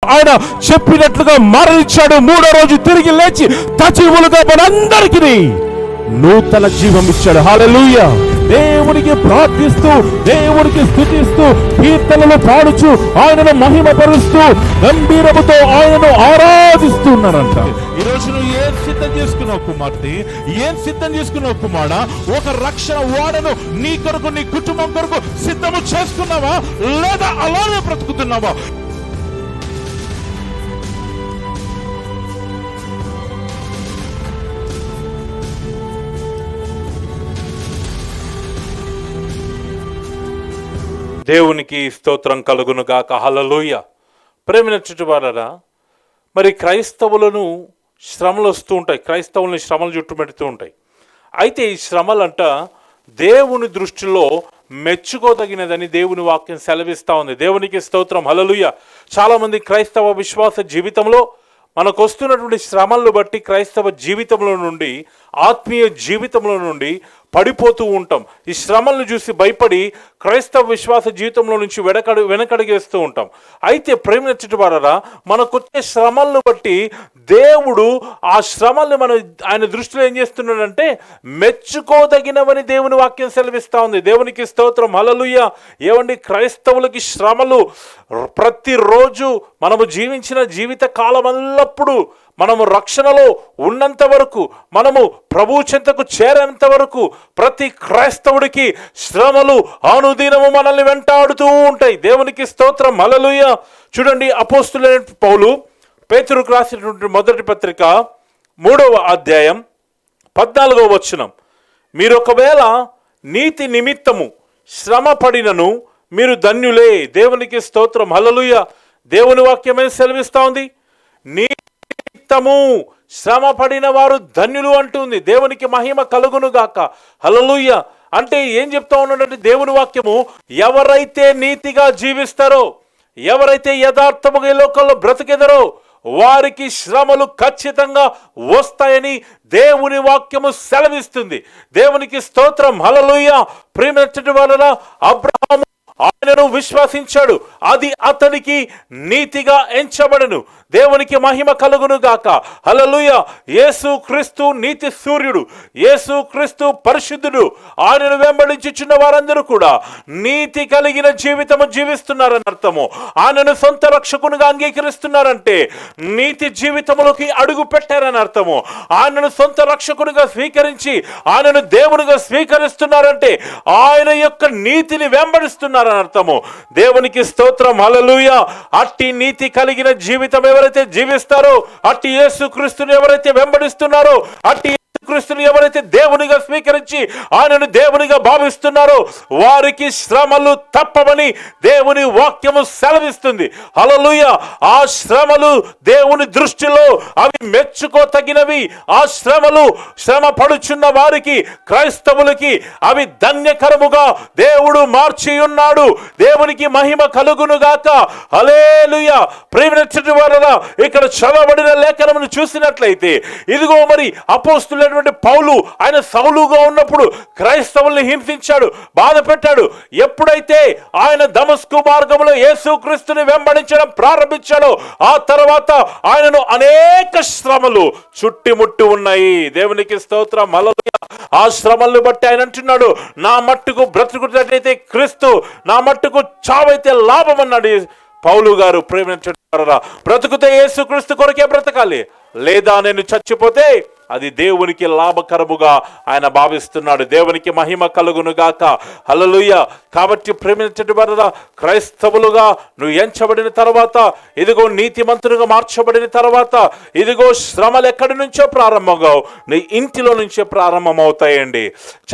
ఆయన చెప్పినట్లుగా మరణించాడు, మూడో రోజు తిరిగి లేచి సజీవులుగా మనందరికీ నూతన జీవం ఇచ్చాడు. హల్లెలూయా. దేవునికి ప్రార్థిస్తూ, దేవునికి స్తుతిస్తూ, కీర్తనలు పాడుచు, ఆయనను మహిమపరుస్తూ, గంభీరముతో ఆయనను ఆరాధిస్తున్నారంట. ఈ రోజు నువ్వు ఏం సిద్ధం చేసుకున్నావు కుమార్తె, ఏం సిద్ధం చేసుకున్నావు కుమారా? ఒక రక్షణ వాడను నీ కొరకు, నీ కుటుంబం కొరకు సిద్ధము చేసుకున్నావా, లేదా అలానే బ్రతుకుతున్నావా? దేవునికి స్తోత్రం కలుగును గాక. హల్లెలూయా. ప్రేమైన చుట్టువారరా, మరి క్రైస్తవులను శ్రమలు వస్తూ ఉంటాయి, క్రైస్తవుల్ని శ్రమలు చుట్టుపెడుతూ ఉంటాయి. అయితే ఈ శ్రమలంట దేవుని దృష్టిలో మెచ్చుకోదగినదని దేవుని వాక్యం సెలవిస్తూ ఉంది. దేవునికి స్తోత్రం. హల్లెలూయా. చాలామంది క్రైస్తవ విశ్వాస జీవితంలో మనకు వస్తున్నటువంటి శ్రమలను బట్టి క్రైస్తవ జీవితంలో నుండి, ఆత్మీయ జీవితంలో నుండి పడిపోతూ ఉంటాం. ఈ శ్రమలను చూసి భయపడి క్రైస్తవ విశ్వాస జీవితంలో నుంచి వెనకడిగేస్తూ ఉంటాం. అయితే ప్రేమించటి వారరా, మనకొచ్చే శ్రమలను బట్టి దేవుడు ఆ శ్రమల్ని ఆయన దృష్టిలో ఏం చేస్తున్నాడంటే మెచ్చుకోదగినవని దేవుని వాక్యం సెలవిస్తూ ఉంది. దేవునికి స్తోత్రం. హల్లెలూయా. ఏమండి, క్రైస్తవులకి శ్రమలు ప్రతిరోజు మనము జీవించిన జీవిత కాలమల్లప్పుడు, మనము రక్షణలో ఉన్నంత వరకు, మనము ప్రభు చెంతకు చేరేంత వరకు ప్రతి క్రైస్తవుడికి శ్రమలు అనుదినము మనల్ని వెంటాడుతూ ఉంటాయి. దేవునికి స్తోత్రం. హల్లెలూయా. చూడండి, అపోస్తులైన పౌలు పేతురుకు రాసినటువంటి మొదటి పత్రిక 3వ అధ్యాయం 14వ వచనం, మీరు ఒకవేళ నీతి నిమిత్తము శ్రమ పడినను మీరు ధన్యులే. దేవునికి స్తోత్రం. హల్లెలూయా. దేవుని వాక్యమే సెలవిస్తూ ఉంది, నిమిత్తము శ్రమ పడిన వారు ధన్యులు అంటుంది. దేవునికి మహిమ కలుగును గాక. హల్లెలూయా. అంటే ఏం చెప్తా ఉన్నాడంటే దేవుని వాక్యము, ఎవరైతే నీతిగా జీవిస్తారో, ఎవరైతే యథార్థముగా ఈ లోకంలో బ్రతికెదరో వారికి శ్రమలు ఖచ్చితంగా వస్తాయని దేవుని వాక్యము సెలవిస్తుంది. దేవునికి స్తోత్రం. హల్లెలూయా. ప్రియమైన వారలా, అబ్రహాము ఆయనను విశ్వసించాడు, అది అతనికి నీతిగా ఎంచబడను. దేవునికి మహిమ కలుగును గాక. హల్లెలూయా. యేసు క్రీస్తు నీతి సూర్యుడు, యేసు క్రీస్తు పరిశుద్ధుడు. ఆయనను వెంబడించుచున్న వారందరూ కూడా నీతి కలిగిన జీవితము జీవిస్తున్నారని అర్థము. ఆయనను సొంత రక్షకునిగా అంగీకరిస్తున్నారంటే నీతి జీవితములోకి అడుగు పెట్టారని అర్థము. ఆయనను సొంత రక్షకునిగా స్వీకరించి ఆయనను దేవునిగా స్వీకరిస్తున్నారంటే ఆయన యొక్క నీతిని వెంబడిస్తున్నారు అర్థము. దేవునికి స్తోత్రం. హల్లెలూయా. అట్టి నీతి కలిగిన జీవితం ఎవరైతే జీవిస్తారో, అట్టి యేసుక్రీస్తుని ఎవరైతే వెంబడిస్తున్నారో, అట్టి క్రీస్తుని ఎవరైతే దేవునిగా స్వీకరించి ఆయనను దేవునిగా భావిస్తున్నారో వారికి శ్రమలు తప్పవని దేవుని వాక్యము సెలవిస్తుంది. హల్లెలూయా. ఆ శ్రమలు దేవుని దృష్టిలో అవి మెచ్చుకోతగినవి. ఆ శ్రమలు, శ్రమ పడుచున్న వారికి, క్రైస్తవులకి అవి ధన్యకరముగా దేవుడు మార్చి ఉన్నాడు. దేవునికి మహిమ కలుగును గాక. హల్లెలూయా. ప్రియమైన వారలా, ఇక్కడ చదవబడిన లేఖనమును చూసినట్లయితే ఇదిగో మరి అపోస్తులైన పౌలు ఆయన సౌలుగా ఉన్నప్పుడు క్రైస్తవుల్ని హింసించాడు, బాధ పెట్టాడు. ఎప్పుడైతే ఆయన దమస్కు మార్గంలో యేసుక్రీస్తుని వెంబడించడం ప్రారంభించాడో ఆ తర్వాత ఆయనను అనేక శ్రమలు చుట్టుముట్టి ఉన్నాయి. దేవునికి స్తోత్రం. హల్లెలూయా. ఆ శ్రమలను బట్టి ఆయన అంటున్నాడు, నా మట్టుకు బ్రతుకున్నట్లయితే క్రీస్తు, నా మట్టుకు చావైతే లాభం అన్నాడు పౌలు గారు. ప్రేమించారా, బ్రతుకుతే యేసుక్రీస్తు కొరకే బ్రతకాలి, లేదా నేను చచ్చిపోతే అది దేవునికి లాభకరముగా ఆయన భావిస్తున్నాడు. దేవునికి మహిమ కలుగును గాక. హల్లెలూయా. కాబట్టి ప్రేమించబడిన క్రైస్తవులుగా నువ్వు ఎంచబడిన తర్వాత, ఇదిగో నీతిమంతులుగా మార్చబడిన తర్వాత, ఇదిగో శ్రమలు ఎక్కడి నుంచో ప్రారంభంగా నీ ఇంటిలో నుంచే ప్రారంభమవుతాయండి.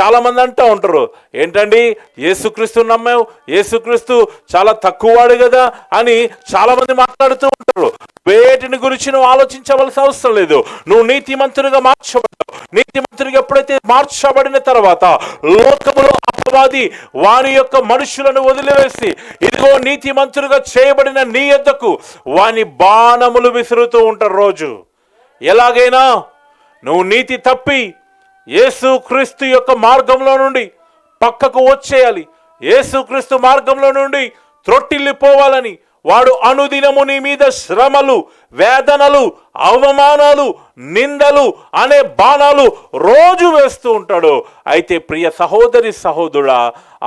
చాలా మంది అంటూ ఉంటారు, ఏంటండి యేసుక్రీస్తు నమ్మావు, యేసుక్రీస్తు చాలా తక్కువవాడు కదా అని చాలా మంది మాట్లాడుతూ ఉంటారు. వేటిని గురించి నువ్వు ఆలోచించవలసిన అవసరం లేదు. నువ్వు నీతిమంతునిగా మార్చబడ్డావు. నీతిమంతునిగా ఎప్పుడైతే మార్చబడిన తర్వాత లోకములో అపవాది వారి యొక్క మనుషులను వదిలివేసి ఇదిగో నీతిమంతునిగా చేయబడిన నీ యొద్దకు వాని బాణములు విసురుతూ ఉంటారు రోజు. ఎలాగైనా నువ్వు నీతి తప్పి యేసుక్రీస్తు యొక్క మార్గంలో నుండి పక్కకు వచ్చేయాలి, యేసుక్రీస్తు మార్గంలో నుండి త్రొట్టిల్లిపోవాలని వాడు అనుదినము నీ మీద శ్రమలు, వేదనలు, అవమానాలు, నిందలు అనే బాణాలు రోజు వేస్తూ ఉంటాడు. అయితే ప్రియ సహోదరి సహోదరుడా,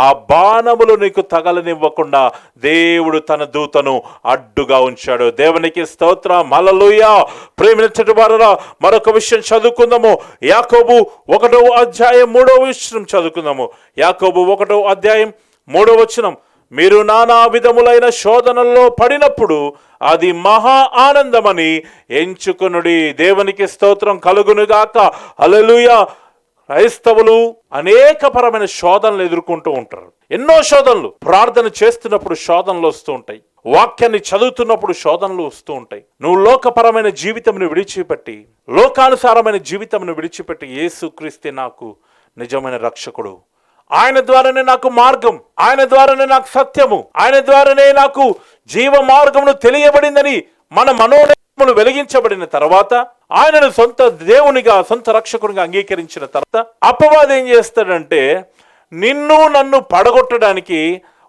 ఆ బాణములు నీకు తగలనివ్వకుండా దేవుడు తన దూతను అడ్డుగా ఉంచాడు. దేవునికి స్తోత్రం, హల్లెలూయా. ప్రేమించటి వారరా, మరొక విషయం చదువుకుందాము. యాకోబు 1వ అధ్యాయం 3వ వచనం చదువుకుందాము. యాకోబు 1వ అధ్యాయం 3వ వచనం. మీరు నానా విధములైన శోధనల్లో పడినప్పుడు అది మహా ఆనందమని ఎంచుకొనుడి. దేవునికి స్తోత్రం కలుగునుగాక, హల్లెలూయా. క్రైస్తవులు అనేకపరమైన శోధనలు ఎదుర్కొంటూ ఉంటారు. ఎన్నో శోధనలు. ప్రార్థన చేస్తున్నప్పుడు శోధనలు వస్తూ ఉంటాయి. వాక్యాన్ని చదువుతున్నప్పుడు శోధనలు వస్తూ ఉంటాయి. నువ్వు లోకపరమైన జీవితంను విడిచిపెట్టి, లోకానుసారమైన జీవితంను విడిచిపెట్టి, యేసుక్రీస్తే నాకు నిజమైన రక్షకుడు, ఆయన ద్వారానే నాకు మార్గం, ఆయన ద్వారానే నాకు సత్యము, ఆయన ద్వారానే నాకు జీవ మార్గమును తెలియబడిందని మన మనోనేములు వెలిగించబడిన తర్వాత, ఆయనను సొంత దేవునిగా, సొంత రక్షకునిగా అంగీకరించిన తర్వాత అపవాది ఏం చేస్తాడంటే నిన్ను నన్ను పడగొట్టడానికి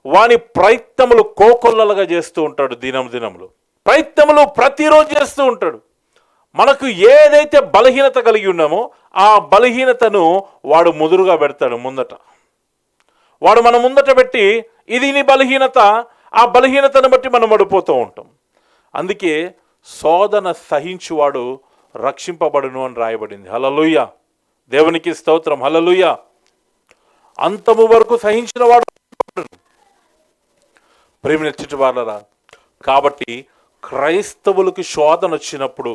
వాని ప్రయత్నములు కోకొల్లలుగా చేస్తూ ఉంటాడు. దినములు ప్రయత్నములు ప్రతిరోజు చేస్తూ ఉంటాడు. మనకు ఏదైతే బలహీనత కలిగి ఉన్నామో ఆ బలహీనతను వాడు ముదురుగా పెడతాడు. వాడు మన ముందట పెట్టి ఇది నీ బలహీనత, ఆ బలహీనతను బట్టి మనం పడిపోతూ ఉంటాం. అందుకే శోధన సహించువాడు రక్షింపబడును అని రాయబడింది. హల్లెలూయా. దేవునికి స్తోత్రం, హల్లెలూయా. అంతము వరకు సహించిన వాడు ప్రేమించటి వాళ్ళరా. కాబట్టి క్రైస్తవులకు శోధన వచ్చినప్పుడు,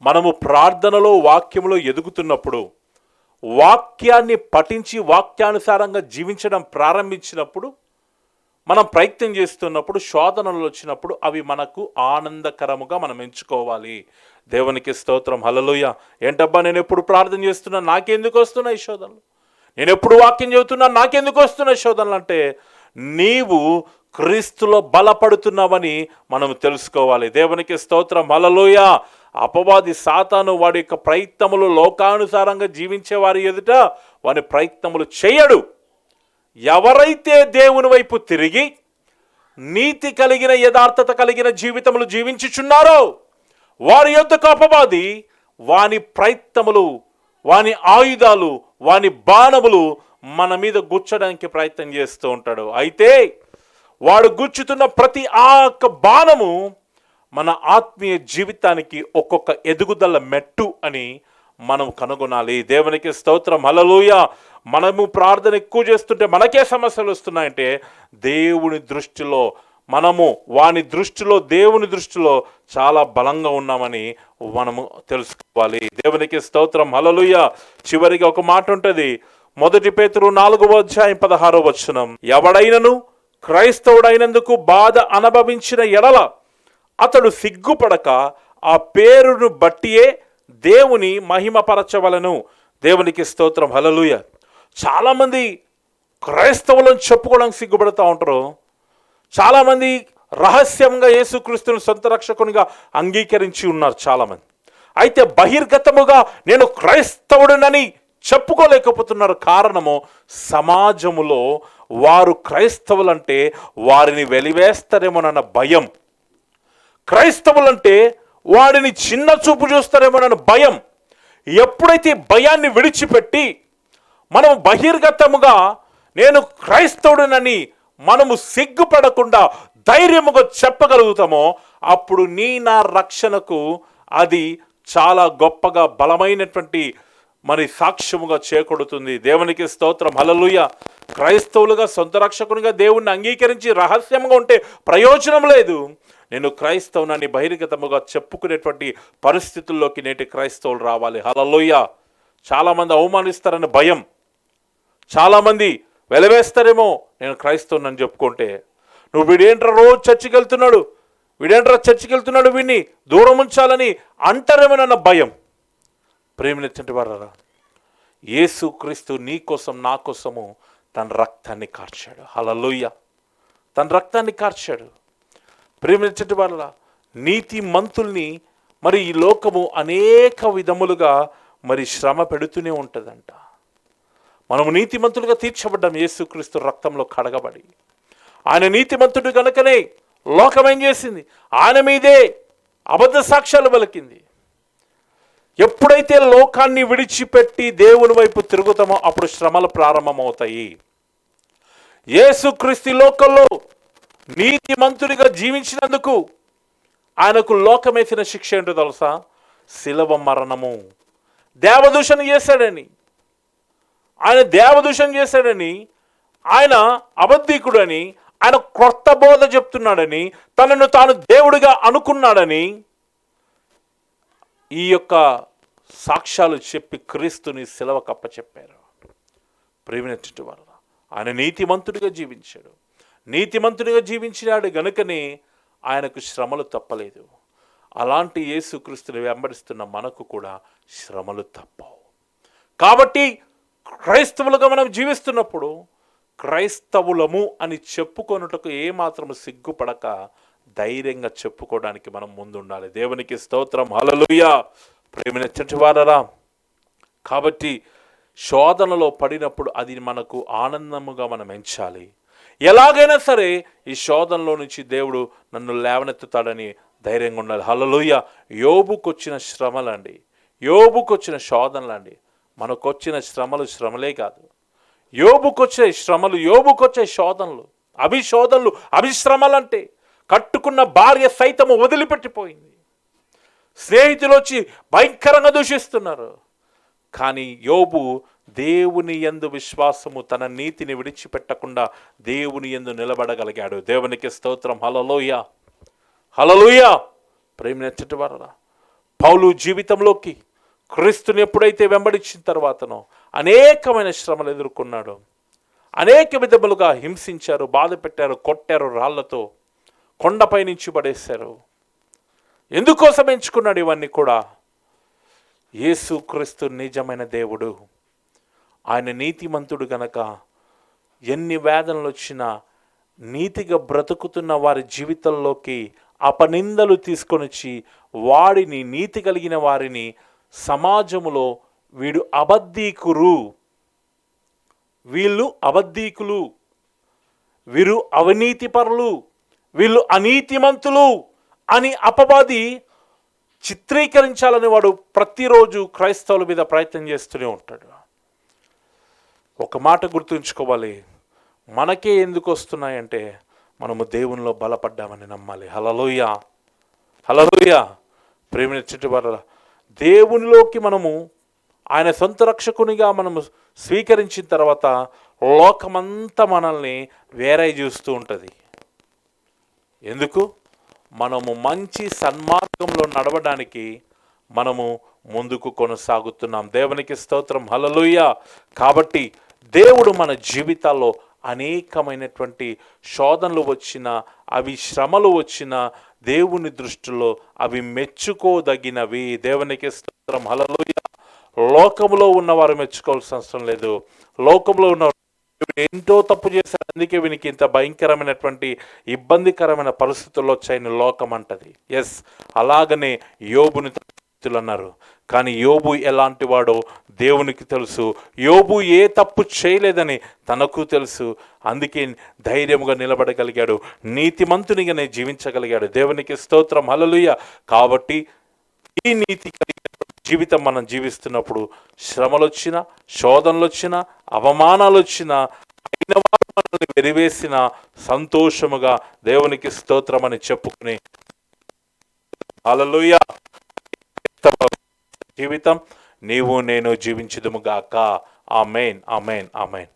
మనము ప్రార్థనలో వాక్యములో ఎదుగుతున్నప్పుడు, వాక్యాన్ని పఠించి వాక్యానుసారంగా జీవించడం ప్రారంభించినప్పుడు, మనం ప్రయత్నం చేస్తున్నప్పుడు, శోధనలు వచ్చినప్పుడు అవి మనకు ఆనందకరముగా మనం ఎంచుకోవాలి. దేవునికి స్తోత్రం, హల్లెలూయా. ఏంటబ్బా, నేను ఎప్పుడు ప్రార్థన చేస్తున్నా నాకెందుకు వస్తున్నాయి శోధనలు, నేను ఎప్పుడు వాక్యం చెబుతున్నా నాకెందుకు వస్తున్నాయి శోధనలు అంటే, నీవు క్రీస్తులో బలపడుతున్నావని మనం తెలుసుకోవాలి. దేవునికి స్తోత్రం, హల్లెలూయా. అపవాది సాతాను వాడి యొక్క ప్రయత్నములు లోకానుసారంగా జీవించే వారి ఎదుట వాని ప్రయత్నములు చేయడు. ఎవరైతే దేవుని వైపు తిరిగి నీతి కలిగిన, యథార్థత కలిగిన జీవితములు జీవించుచున్నారో వారి యొద్దకు అపవాది వాని ప్రయత్నములు, వాని ఆయుధాలు, వాని బాణములు మన మీద గుచ్చడానికి ప్రయత్నం చేస్తూ ఉంటాడు. అయితే వాడు గుచ్చుతున్న ప్రతి ఆ యొక్క బాణము మన ఆత్మీయ జీవితానికి ఒక్కొక్క ఎదుగుదల మెట్టు అని మనం కనుగొనాలి. దేవునికి స్తోత్రం, హల్లెలూయా. మనము ప్రార్థన ఎక్కువ చేస్తుంటే మనకే సమస్యలు వస్తున్నాయంటే దేవుని దృష్టిలో మనము, వాని దృష్టిలో, దేవుని దృష్టిలో చాలా బలంగా ఉన్నామని మనము తెలుసుకోవాలి. దేవునికి స్తోత్రం, హల్లెలూయా. చివరిగా ఒక మాట ఉంటుంది. 1 పేతురు 4వ అధ్యాయం 16వ వచనం. ఎవడైనను క్రైస్తవుడైనందుకు బాధ అనుభవించిన ఎడల అతడు సిగ్గుపడక ఆ పేరును బట్టియే దేవుని మహిమపరచవలను. దేవునికి స్తోత్రం, హల్లెలూయా. చాలామంది క్రైస్తవులను చెప్పుకోవడానికి సిగ్గుపడుతూ ఉంటారు. చాలామంది రహస్యంగా యేసుక్రీస్తుని సొంత రక్షకునిగా అంగీకరించి ఉన్నారు చాలామంది. అయితే బహిర్గతముగా నేను క్రైస్తవుడినని చెప్పుకోలేకపోతున్నారు. కారణము, సమాజములో వారు క్రైస్తవులంటే వారిని వెలివేస్తారేమోనన్న భయం, క్రైస్తవులంటే వాడిని చిన్న చూపు చూస్తారేమోనన్న భయం. ఎప్పుడైతే భయాన్ని విడిచిపెట్టి మనం బహిర్గతముగా నేను క్రైస్తవుడినని మనము సిగ్గుపడకుండా ధైర్యముగా చెప్పగలుగుతామో అప్పుడు నా రక్షణకు అది చాలా గొప్పగా బలమైనటువంటి సాక్ష్యముగా చేకూడుతుంది. దేవునికి స్తోత్రం, హల్లెలూయా. క్రైస్తవులుగా సొంత రక్షకునిగా దేవుణ్ణి అంగీకరించి రహస్యంగా ఉంటే ప్రయోజనం లేదు. నేను క్రైస్తవునని బహిర్గతముగా చెప్పుకునేటువంటి పరిస్థితుల్లోకి నేటి క్రైస్తవులు రావాలి. హల్లెలూయా. చాలామంది అవమానిస్తారని భయం, చాలామంది వెలవేస్తారేమో నేను క్రైస్తవునని చెప్పుకుంటే. నువ్వు వీడేంట్రా రోజు చర్చికి వెళ్తున్నాడు, వీడిని దూరం ఉంచాలని అంటారేమోనన్న భయం. ప్రేమినటువంటి వారా, యేసుక్రీస్తు నీ కోసం, నా కోసము తన రక్తాన్ని కార్చాడు. హల్లెలూయా. తన రక్తాన్ని కార్చాడు. ప్రేమించటి వాళ్ళ నీతి మంతుల్ని ఈ లోకము అనేక విధములుగా శ్రమ పెడుతూనే ఉంటుందంట. మనము నీతిమంతులుగా తీర్చబడ్డాం యేసుక్రీస్తు రక్తంలో కడగబడి. ఆయన నీతిమంతుడు కనుకనే లోకం ఏం చేసింది? ఆయన మీదే అబద్ధ సాక్ష్యాలు పలికింది. ఎప్పుడైతే లోకాన్ని విడిచిపెట్టి దేవుని వైపు తిరుగుతామో అప్పుడు శ్రమలు ప్రారంభమవుతాయి. యేసుక్రీస్తు లోకంలో నీతిమంతుడిగా జీవించినందుకు ఆయనకు లోకమేసిన శిక్ష ఏంటో తెలుసా? శిలువ మరణము. దేవదూషణ చేశాడని, ఆయన దేవదూషణ చేశాడని, ఆయన అబద్ధికుడని, ఆయన క్రొత్త బోధ చెప్తున్నాడని, తనను తాను దేవుడిగా అనుకున్నాడని ఈ యొక్క సాక్ష్యాలు చెప్పి క్రీస్తుని శిలువ కప్పచెప్పారు. ప్రేమినట్టు వల్ల ఆయన నీతిమంతుడిగా జీవించాడు. నీతిమంతుడిగా జీవించినాడు గనుకనే ఆయనకు శ్రమలు తప్పలేదు. అలాంటి యేసుక్రీస్తుని వెంబడిస్తున్న మనకు కూడా శ్రమలు తప్పవు. కాబట్టి క్రైస్తవులుగా మనం జీవిస్తున్నప్పుడు క్రైస్తవులము అని చెప్పుకొనుటకు ఏమాత్రం సిగ్గుపడక ధైర్యంగా చెప్పుకోవడానికి మనం ముందుండాలి. దేవునికి స్తోత్రం, హల్లెలూయా. ప్రేమినచ్చటి వారరా, కాబట్టి శోధనలో పడినప్పుడు అది మనకు ఆనందముగా మనం ఎంచాలి. ఎలాగైనా సరే ఈ శోధనలో నుంచి దేవుడు నన్ను లేవనెత్తుతాడని ధైర్యంగా ఉండాలి. హల్లెలూయా. యోబుకొచ్చిన శ్రమలండి, యోబుకొచ్చిన శోధనలండి. మనకొచ్చిన శ్రమలు శ్రమలే కాదు, యోబుకొచ్చే శ్రమలు, యోబుకొచ్చే శోధనలు, అభిశోధనలు, అభిశ్రమలంటే కట్టుకున్న భార్య సైతము వదిలిపెట్టిపోయింది. స్నేహితులు వచ్చి భయంకరంగా దూషిస్తున్నారు. కానీ యోబు దేవుని యందు విశ్వాసము, తన నీతిని విడిచిపెట్టకుండా దేవుని యందు నిలబడగలిగాడు. దేవునికి స్తోత్రం, హల్లెలూయా, హల్లెలూయా. ప్రేమినచ్చటి వారరా, పౌలు జీవితంలోకి క్రీస్తుని ఎప్పుడైతే వెంబడించిన తర్వాతనో అనేకమైన శ్రమలు ఎదుర్కొన్నాడు. అనేక విధములుగా హింసించారు, బాధ పెట్టారు, కొట్టారు, రాళ్లతో కొండపై నుంచి పడేశారు. ఎందుకోసం ఎంచుకున్నాడు ఇవన్నీ కూడా? యేసుక్రీస్తు నిజమైన దేవుడు, ఆయన నీతిమంతుడు గనక ఎన్ని వేదనలు వచ్చినా నీతిగా బ్రతుకుతున్న వారి జీవితంలోకి అపనిందలు తీసుకొని వచ్చి వాడిని, నీతి కలిగిన వారిని సమాజములో వీడు అబద్ధీకురు, వీళ్ళు అబద్ధీకులు, వీరు అవినీతిపరులు, వీళ్ళు అనీతిమంతులు అని అపవాది చిత్రీకరించాలని వాడు ప్రతిరోజు క్రైస్తవుల మీద ప్రయత్నం చేస్తూనే ఉంటాడు. ఒక మాట గుర్తుంచుకోవాలి, మనకే ఎందుకు వస్తున్నాయంటే మనము దేవునిలో బలపడ్డామని నమ్మాలి. హల్లెలూయా, హల్లెలూయా. ప్రేమించటి వారలా, దేవునిలోకి మనము ఆయన సొంత రక్షకునిగా మనము స్వీకరించిన తర్వాత లోకమంతా మనల్ని వేరే చూస్తూ ఉంటుంది. ఎందుకు? మనము మంచి సన్మార్గంలో నడవడానికి మనము ముందుకు కొనసాగుతున్నాం. దేవునికి స్తోత్రం, హల్లెలూయా. కాబట్టి దేవుడు మన జీవితాల్లో అనేకమైనటువంటి శోధనలు వచ్చినా, అవి శ్రమలు వచ్చినా దేవుని దృష్టిలో అవి మెచ్చుకోదగినవి. దేవునికి స్తోత్రం, హల్లెలూయా. లోకంలో ఉన్నవారు మెచ్చుకోవాల్సిన అవసరం లేదు. లోకంలో ఉన్న ఎంతో తప్పు చేశారు, అందుకే వీనికి ఇంత భయంకరమైనటువంటి ఇబ్బందికరమైన పరిస్థితుల్లో వచ్చాయని లోకం అంటది. ఎస్, అలాగనే యోబుని అన్నారు. కానీ యోబు ఎలాంటి వాడో దేవునికి తెలుసు. యోబు ఏ తప్పు చేయలేదని తనకు తెలుసు. అందుకే ధైర్యముగా నిలబడగలిగాడు, నీతిమంతునిగానే జీవించగలిగాడు. దేవునికి స్తోత్రం, హల్లెలూయా. కాబట్టి ఈ నీతి కలిగిన జీవితం మనం జీవిస్తున్నప్పుడు శ్రమలు వచ్చినా, శోధనలు వచ్చినా, అవమానాలు వచ్చినా, అయిన వారు మనల్ని వెరివేసిన సంతోషముగా దేవునికి స్తోత్రం అని చెప్పుకుని హల్లెలూయా జీవితం నీవు నేను జీవించుదుముగాక. ఆమేన్, ఆమేన్, ఆమేన్.